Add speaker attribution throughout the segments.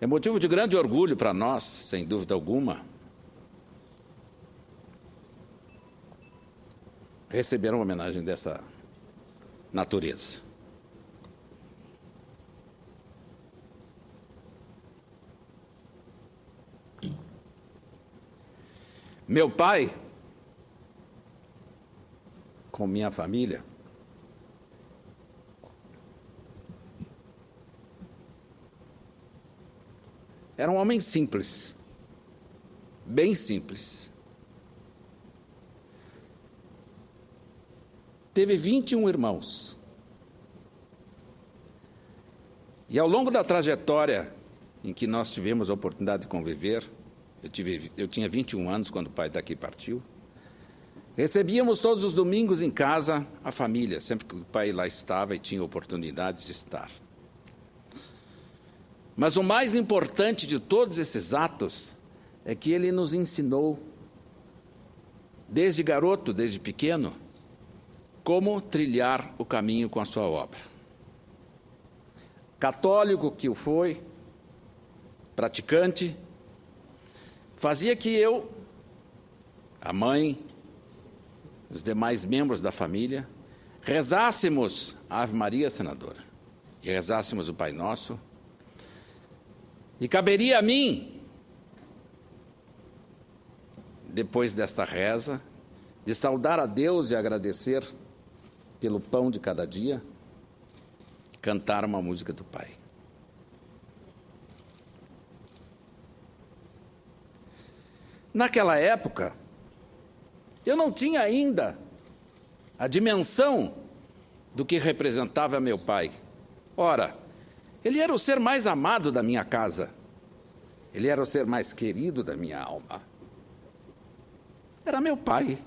Speaker 1: É motivo de grande orgulho para nós, sem dúvida alguma, receber uma homenagem dessa natureza. Meu pai, com minha família, era um homem simples, bem simples. Teve 21 irmãos. E ao longo da trajetória em que nós tivemos a oportunidade de conviver, eu tinha 21 anos quando o pai daqui partiu, recebíamos todos os domingos em casa a família, sempre que o pai lá estava e tinha oportunidade de estar. Mas o mais importante de todos esses atos é que ele nos ensinou, desde garoto, desde pequeno, como trilhar o caminho com a sua obra. Católico que o foi, praticante, fazia que eu, a mãe, os demais membros da família, rezássemos a Ave Maria, senadora, e rezássemos o Pai Nosso, e caberia a mim, depois desta reza, de saudar a Deus e agradecer pelo pão de cada dia, cantar uma música do Pai. Naquela época, eu não tinha ainda a dimensão do que representava meu pai. Ora, ele era o ser mais amado da minha casa. Ele era o ser mais querido da minha alma. Era meu pai.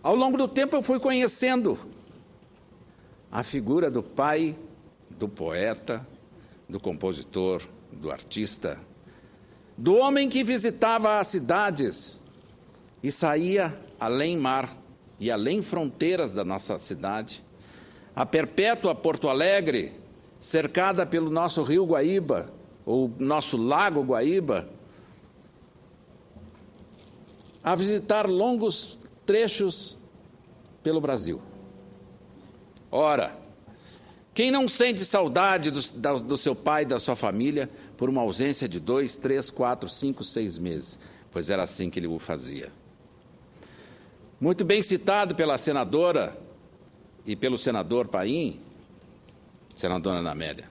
Speaker 1: Ao longo do tempo eu fui conhecendo a figura do pai, do poeta, do compositor, do artista, do homem que visitava as cidades e saía além mar e além fronteiras da nossa cidade, a perpétua Porto Alegre, cercada pelo nosso rio Guaíba, ou nosso lago Guaíba, a visitar longos trechos pelo Brasil. Ora, quem não sente saudade do seu pai e da sua família por uma ausência de 2, 3, 4, 5, 6 meses? Pois era assim que ele o fazia. Muito bem citado pela senadora e pelo senador Paim, senadora Ana Amélia.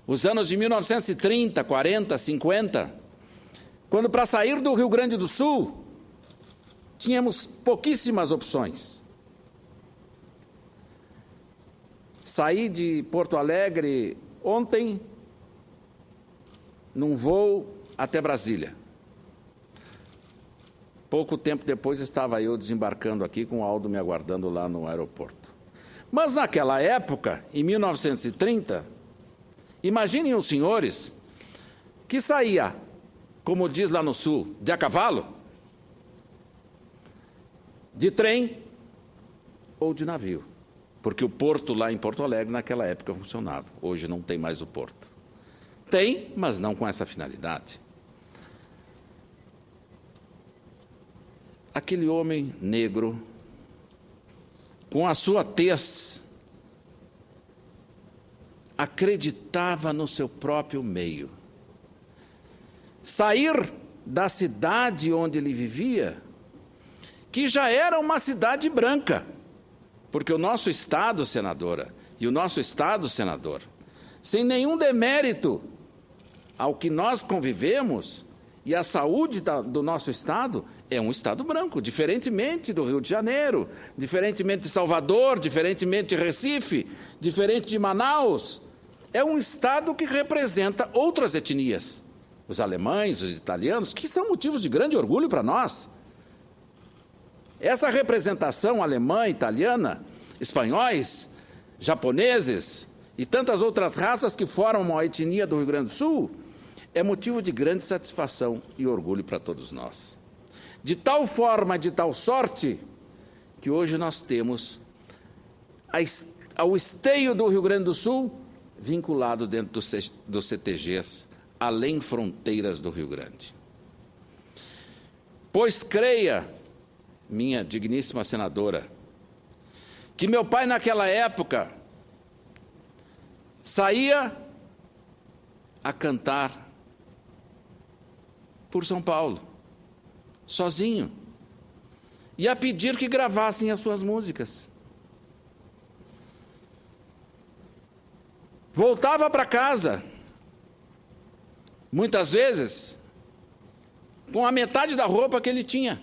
Speaker 1: Os anos de 1930, 40, 50, quando para sair do Rio Grande do Sul, tínhamos pouquíssimas opções. Saí de Porto Alegre ontem, num voo até Brasília. Pouco tempo depois estava eu desembarcando aqui com o Aldo me aguardando lá no aeroporto. Mas naquela época, em 1930, imaginem os senhores que saía, como diz lá no sul, de a cavalo, de trem ou de navio. Porque o porto lá em Porto Alegre, naquela época, funcionava. Hoje não tem mais o porto. Tem, mas não com essa finalidade. Aquele homem negro, com a sua tez, acreditava no seu próprio meio. Sair da cidade onde ele vivia, que já era uma cidade branca, porque o nosso Estado, senadora, e o nosso Estado, senador, sem nenhum demérito ao que nós convivemos e à saúde do nosso Estado, é um Estado branco, diferentemente do Rio de Janeiro, diferentemente de Salvador, diferentemente de Recife, diferente de Manaus. É um Estado que representa outras etnias, os alemães, os italianos, que são motivos de grande orgulho para nós. Essa representação alemã, italiana, espanhóis, japoneses e tantas outras raças que formam a etnia do Rio Grande do Sul é motivo de grande satisfação e orgulho para todos nós. De tal forma, de tal sorte, que hoje nós temos ao esteio do Rio Grande do Sul, vinculado dentro dos CTGs, além fronteiras do Rio Grande. Pois creia, minha digníssima senadora, que meu pai naquela época saía a cantar por São Paulo, sozinho, e a pedir que gravassem as suas músicas. Voltava para casa, muitas vezes, com a metade da roupa que ele tinha.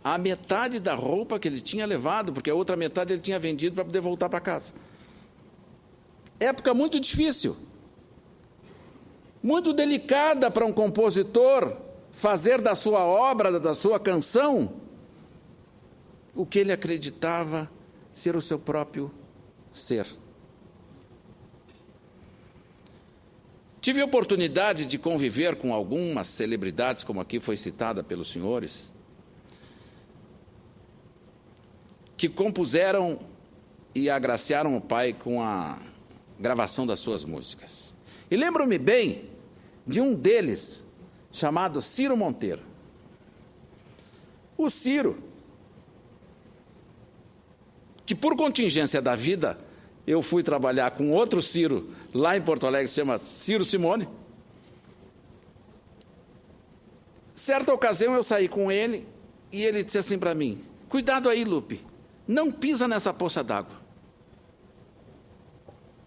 Speaker 1: A metade da roupa que ele tinha levado, porque a outra metade ele tinha vendido para poder voltar para casa. Época muito difícil, muito delicada para um compositor fazer da sua obra, da sua canção, o que ele acreditava ser o seu próprio ser. Tive a oportunidade de conviver com algumas celebridades, como aqui foi citada pelos senhores, que compuseram e agraciaram o pai com a gravação das suas músicas. E lembro-me bem de um deles, chamado Ciro Monteiro. O Ciro, que por contingência da vida, eu fui trabalhar com outro Ciro, lá em Porto Alegre, se chama Ciro Simone. Certa ocasião eu saí com ele, e ele disse assim para mim: cuidado aí, Lupe, não pisa nessa poça d'água.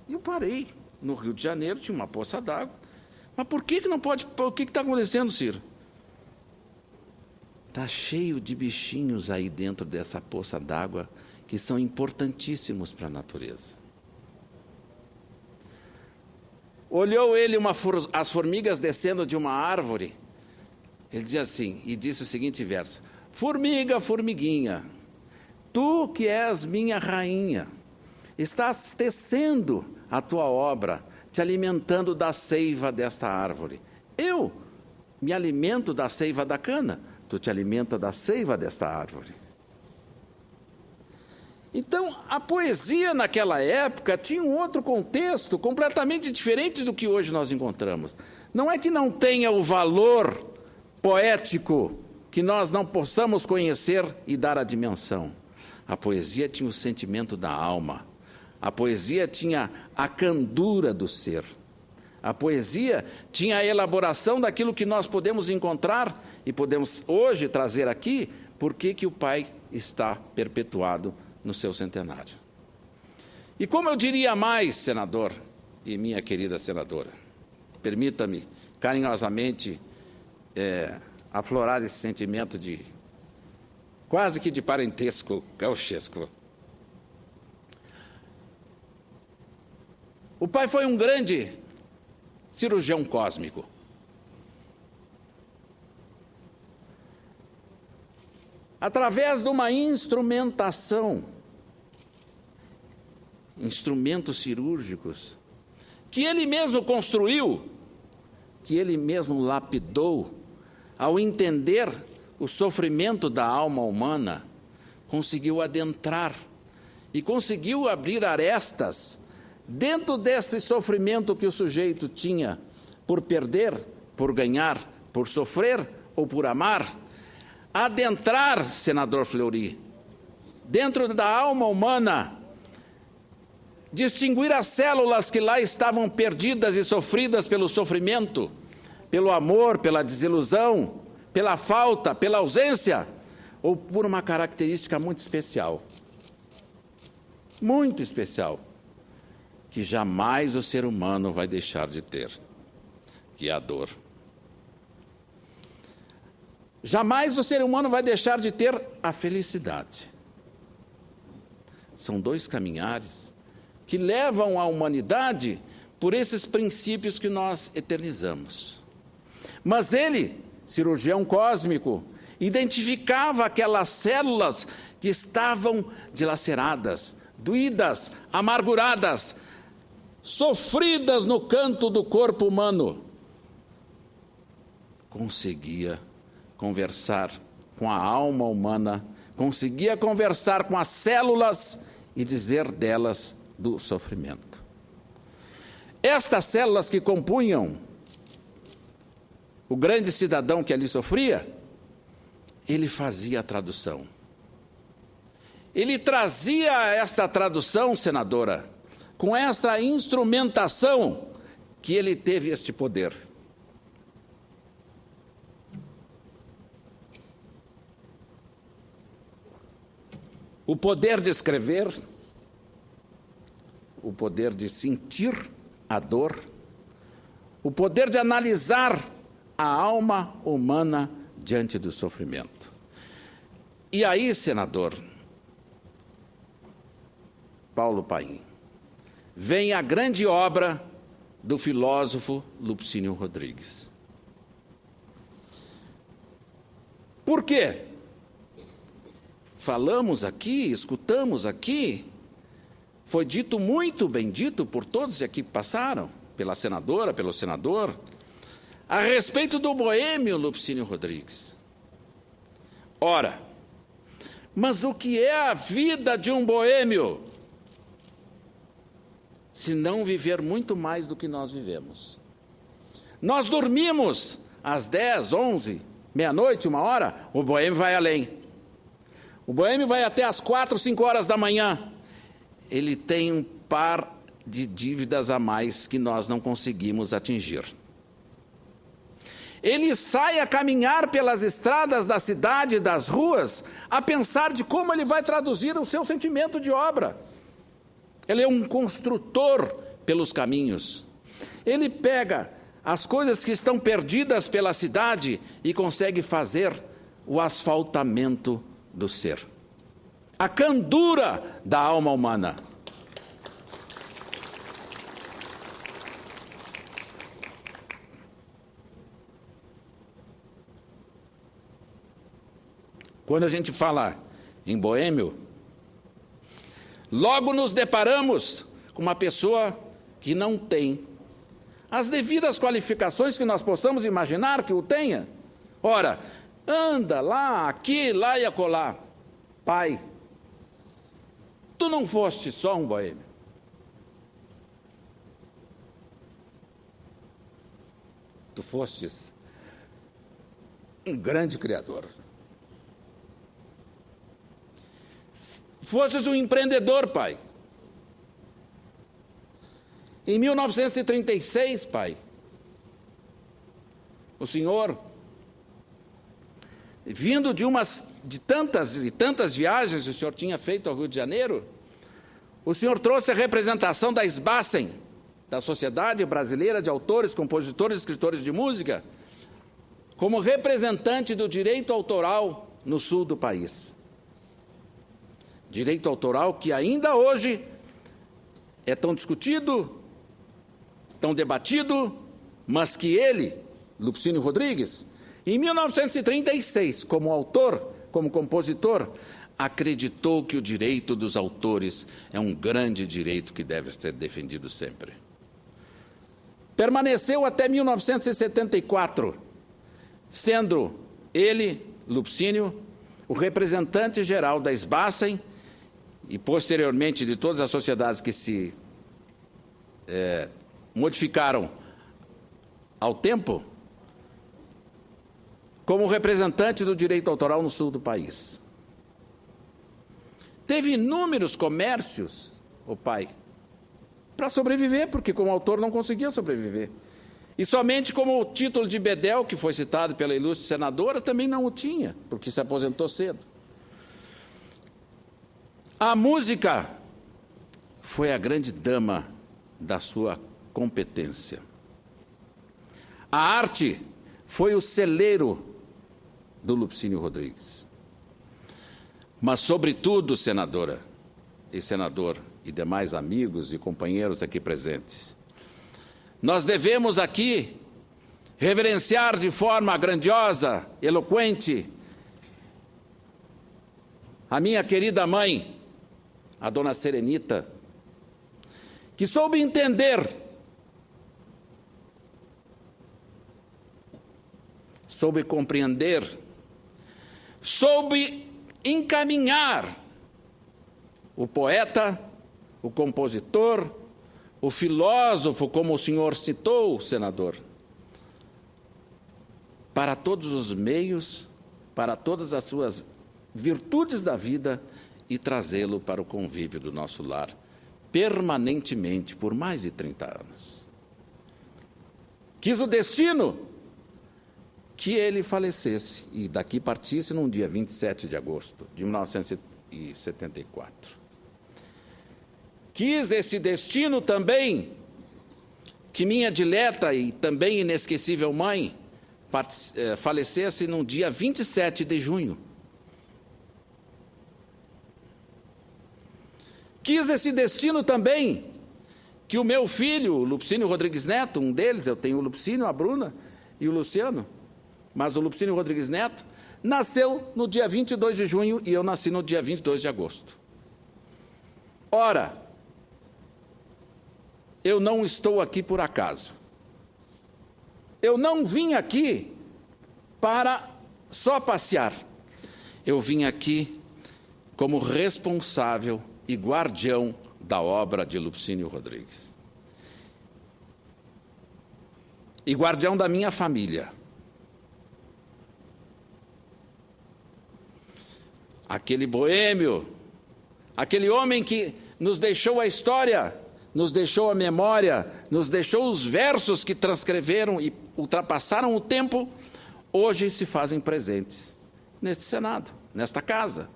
Speaker 1: E eu parei, no Rio de Janeiro tinha uma poça d'água. Mas por que não pode, o que está acontecendo, Ciro? Está cheio de bichinhos aí dentro dessa poça d'água, que são importantíssimos para a natureza. Olhou ele as formigas descendo de uma árvore, ele dizia assim, e disse o seguinte verso: formiga, formiguinha, tu que és minha rainha, estás tecendo a tua obra, te alimentando da seiva desta árvore. Eu me alimento da seiva da cana, tu te alimenta da seiva desta árvore. Então, a poesia naquela época tinha um outro contexto, completamente diferente do que hoje nós encontramos. Não é que não tenha o valor poético que nós não possamos conhecer e dar a dimensão. A poesia tinha o sentimento da alma. A poesia tinha a candura do ser. A poesia tinha a elaboração daquilo que nós podemos encontrar e podemos hoje trazer aqui, porque que o pai está perpetuado no seu centenário. E como eu diria mais, senador e minha querida senadora, permita-me carinhosamente aflorar esse sentimento de quase que de parentesco gauchesco. O pai foi um grande cirurgião cósmico. Através de uma instrumentação, instrumentos cirúrgicos, que ele mesmo construiu, que ele mesmo lapidou, ao entender o sofrimento da alma humana, conseguiu adentrar e conseguiu abrir arestas dentro desse sofrimento que o sujeito tinha por perder, por ganhar, por sofrer ou por amar. Adentrar, senador Fleury, dentro da alma humana, distinguir as células que lá estavam perdidas e sofridas pelo sofrimento, pelo amor, pela desilusão, pela falta, pela ausência, ou por uma característica muito especial, que jamais o ser humano vai deixar de ter, que é a dor. Jamais o ser humano vai deixar de ter a felicidade. São dois caminhares que levam a humanidade por esses princípios que nós eternizamos. Mas ele, cirurgião cósmico, identificava aquelas células que estavam dilaceradas, doídas, amarguradas, sofridas no canto do corpo humano. Conseguia conversar com a alma humana conseguia conversar com as células e dizer delas do sofrimento. Estas células que compunham o grande cidadão que ali sofria, ele fazia a tradução. Ele trazia esta tradução, senadora, com esta instrumentação que ele teve este poder. O poder de escrever, o poder de sentir a dor, o poder de analisar a alma humana diante do sofrimento. E aí, senador Paulo Paim, vem a grande obra do filósofo Lupicínio Rodrigues. Por quê? Falamos aqui, escutamos aqui, foi dito muito bem dito por todos aqui que passaram, pela senadora, pelo senador, a respeito do boêmio Lupicínio Rodrigues. Ora, mas o que é a vida de um boêmio? Se não viver muito mais do que nós vivemos. Nós dormimos às 10, 11, meia-noite, 1h, o boêmio vai além. O boêmio vai até às 4, 5 horas da manhã. Ele tem um par de dívidas a mais que nós não conseguimos atingir. Ele sai a caminhar pelas estradas da cidade, das ruas, a pensar de como ele vai traduzir o seu sentimento de obra. Ele é um construtor pelos caminhos. Ele pega as coisas que estão perdidas pela cidade e consegue fazer o asfaltamento do ser. A candura da alma humana. Quando a gente fala em boêmio, logo nos deparamos com uma pessoa que não tem as devidas qualificações que nós possamos imaginar que o tenha. Ora, anda lá, aqui, lá e acolá. Pai, tu não foste só um boêmio. Tu fostes um grande criador. Fostes um empreendedor, pai. Em 1936, pai, o senhor, vindo de tantas e tantas viagens que o senhor tinha feito ao Rio de Janeiro, o senhor trouxe a representação da SBACEN, da Sociedade Brasileira de Autores, Compositores e Escritores de Música, como representante do direito autoral no sul do país. Direito autoral que ainda hoje é tão discutido, tão debatido, mas que ele, Lupicínio Rodrigues, em 1936, como autor, como compositor, acreditou que o direito dos autores é um grande direito que deve ser defendido sempre. Permaneceu até 1974, sendo ele, Lupicínio, o representante geral da SBACEN e, posteriormente, de todas as sociedades que se modificaram ao tempo, como representante do direito autoral no sul do país. Teve inúmeros comércios, o pai, para sobreviver, porque como autor não conseguia sobreviver. E somente como o título de bedel, que foi citado pela ilustre senadora, também não o tinha, porque se aposentou cedo. A música foi a grande dama da sua competência. A arte foi o celeiro do Lupicínio Rodrigues. Mas, sobretudo, senadora e senador e demais amigos e companheiros aqui presentes, nós devemos aqui reverenciar de forma grandiosa, eloquente, a minha querida mãe, a dona Serenita, que soube entender, soube compreender, soube encaminhar o poeta, o compositor, o filósofo, como o senhor citou, senador, para todos os meios, para todas as suas virtudes da vida e trazê-lo para o convívio do nosso lar, permanentemente, por mais de 30 anos. Quis o destino que ele falecesse e daqui partisse num dia 27 de agosto de 1974. Quis esse destino também que minha dileta e também inesquecível mãe falecesse no dia 27 de junho. Quis esse destino também que o meu filho, o Lupicínio Rodrigues Neto, um deles, eu tenho o Lupicínio, a Bruna e o Luciano, mas o Lupicínio Rodrigues Neto nasceu no dia 22 de junho e eu nasci no dia 22 de agosto. Ora, eu não estou aqui por acaso. Eu não vim aqui para só passear. Eu vim aqui como responsável e guardião da obra de Lupicínio Rodrigues. E guardião da minha família. Aquele boêmio, aquele homem que nos deixou a história, nos deixou a memória, nos deixou os versos que transcreveram e ultrapassaram o tempo, hoje se fazem presentes neste Senado, nesta casa.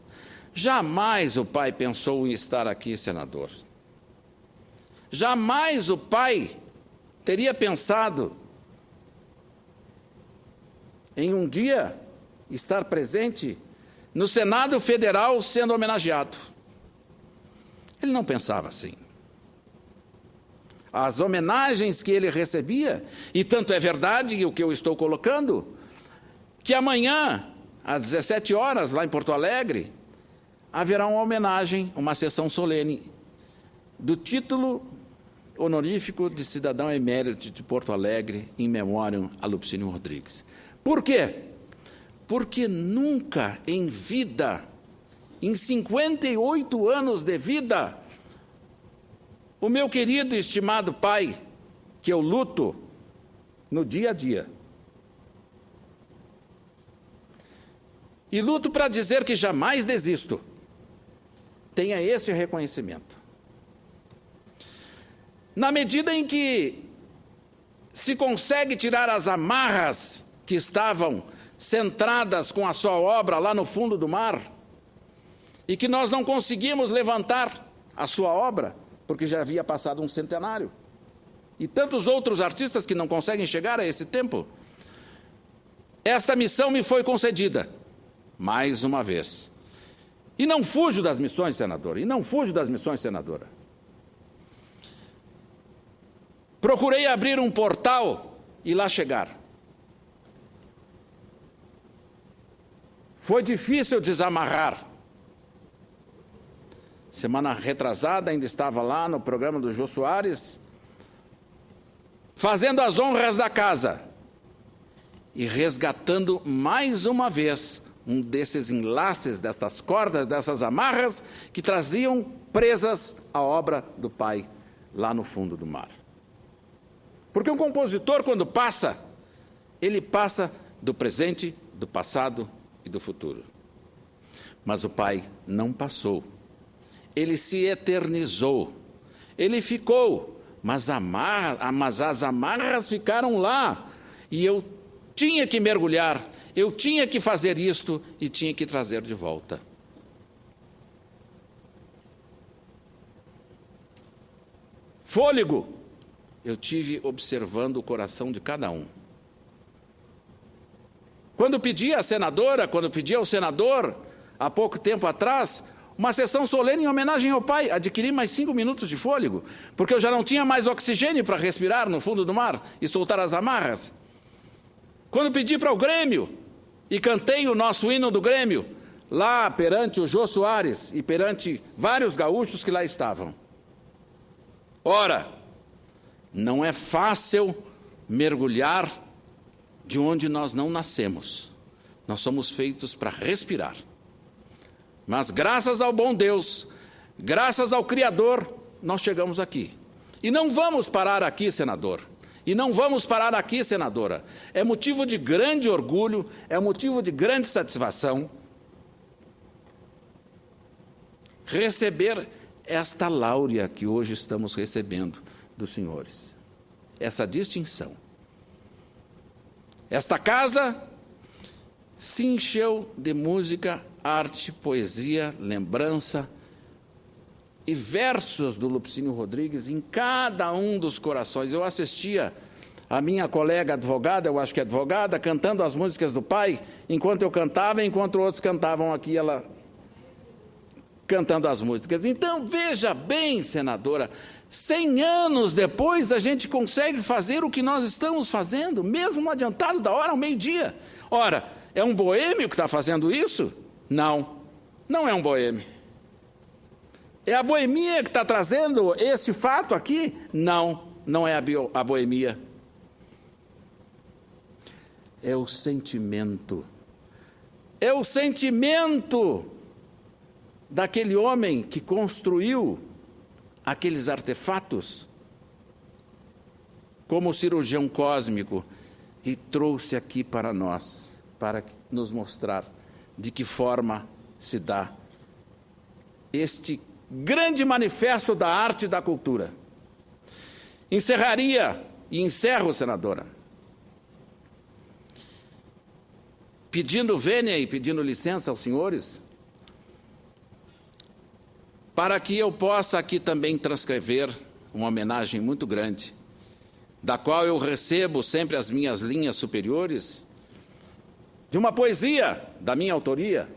Speaker 1: Jamais o pai pensou em estar aqui, senador. Jamais o pai teria pensado em um dia estar presente no Senado Federal sendo homenageado. Ele não pensava assim. As homenagens que ele recebia, e tanto é verdade o que eu estou colocando, que amanhã, às 17 horas, lá em Porto Alegre, haverá uma homenagem, uma sessão solene, do título honorífico de cidadão emérito de Porto Alegre, em memória a Lupicínio Rodrigues. Por quê? Porque nunca em vida, em 58 anos de vida, o meu querido e estimado pai, que eu luto no dia a dia, e luto para dizer que jamais desisto, tenha esse reconhecimento. Na medida em que se consegue tirar as amarras que estavam centradas com a sua obra lá no fundo do mar, e que nós não conseguimos levantar a sua obra, porque já havia passado um centenário, e tantos outros artistas que não conseguem chegar a esse tempo, esta missão me foi concedida, mais uma vez. E não fujo das missões, senador, Procurei abrir um portal e lá chegar. Foi difícil desamarrar. Semana retrasada, ainda estava lá no programa do Jô Soares, fazendo as honras da casa e resgatando mais uma vez um desses enlaces, dessas cordas, dessas amarras que traziam presas a obra do pai lá no fundo do mar. Porque um compositor, quando passa, ele passa do presente, do passado e do futuro. Mas o pai não passou. Ele se eternizou. Ele ficou, mas as amarras ficaram lá. E eu tinha que mergulhar, eu tinha que fazer isto e tinha que trazer de volta. Fôlego, eu tive observando o coração de cada um. Quando pedi à senadora, quando pedi ao senador, há pouco tempo atrás, uma sessão solene em homenagem ao pai, adquiri mais 5 minutos de fôlego, porque eu já não tinha mais oxigênio para respirar no fundo do mar e soltar as amarras. Quando pedi para o Grêmio, e cantei o nosso hino do Grêmio, lá perante o Jô Soares e perante vários gaúchos que lá estavam. Ora, não é fácil mergulhar de onde nós não nascemos. Nós somos feitos para respirar. Mas graças ao bom Deus, graças ao Criador, nós chegamos aqui. E não vamos parar aqui, senador. E não vamos parar aqui, senadora. É motivo de grande orgulho, é motivo de grande satisfação receber esta láurea que hoje estamos recebendo dos senhores. Essa distinção. Esta casa se encheu de música, arte, poesia, lembrança e versos do Lupicínio Rodrigues em cada um dos corações. Eu assistia a minha colega advogada, eu acho que é advogada, cantando as músicas do pai, enquanto eu cantava, enquanto outros cantavam aqui, ela cantando as músicas. Então, veja bem, senadora, 100 anos depois a gente consegue fazer o que nós estamos fazendo, mesmo no adiantado da hora, ao meio-dia. Ora, é um boêmio que está fazendo isso? Não, não é um boêmio. É a boemia que está trazendo esse fato aqui? Não, não é a boemia. É o sentimento. É o sentimento daquele homem que construiu aqueles artefatos como cirurgião cósmico e trouxe aqui para nós, para nos mostrar de que forma se dá este grande manifesto da arte e da cultura. Encerraria, e encerro, senadora, pedindo vênia e pedindo licença aos senhores, para que eu possa aqui também transcrever uma homenagem muito grande, da qual eu recebo sempre as minhas linhas superiores, de uma poesia da minha autoria,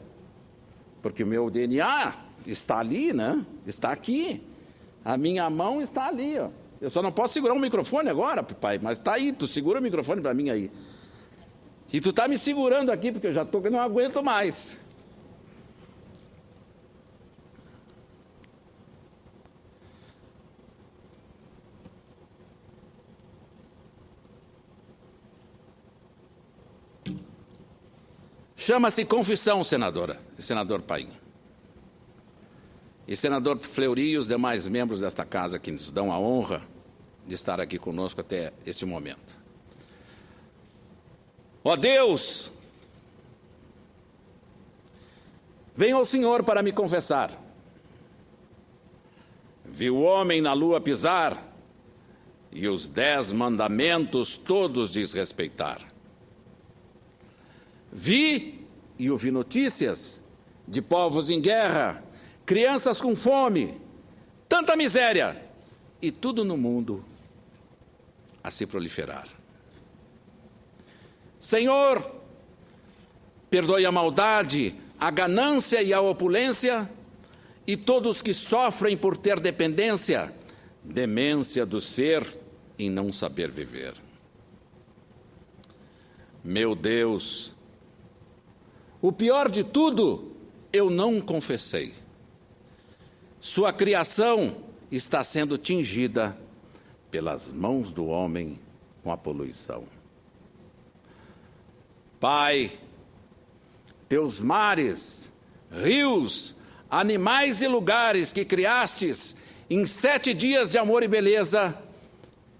Speaker 1: porque o meu DNA está ali, né? Está aqui. A minha mão está ali, ó. Eu só não posso segurar um microfone agora, pai, mas está aí, tu segura o microfone para mim aí. E tu está me segurando aqui, porque eu já estou que não aguento mais. Chama-se Confissão, senadora e senador Paim. E senador Fleury e os demais membros desta casa que nos dão a honra de estar aqui conosco até este momento. Ó Deus, venho ao Senhor para me confessar. Vi o homem na lua pisar e os 10 mandamentos todos desrespeitar. Vi e ouvi notícias de povos em guerra, crianças com fome, tanta miséria e tudo no mundo a se proliferar. Senhor, perdoe a maldade, a ganância e a opulência e todos que sofrem por ter dependência, demência do ser em não saber viver. Meu Deus, o pior de tudo eu não confessei. Sua criação está sendo tingida pelas mãos do homem com a poluição. Pai, teus mares, rios, animais e lugares que criastes em 7 dias de amor e beleza,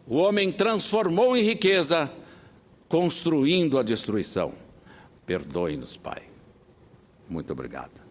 Speaker 1: o homem transformou em riqueza, construindo a destruição. Perdoe-nos, Pai. Muito obrigado.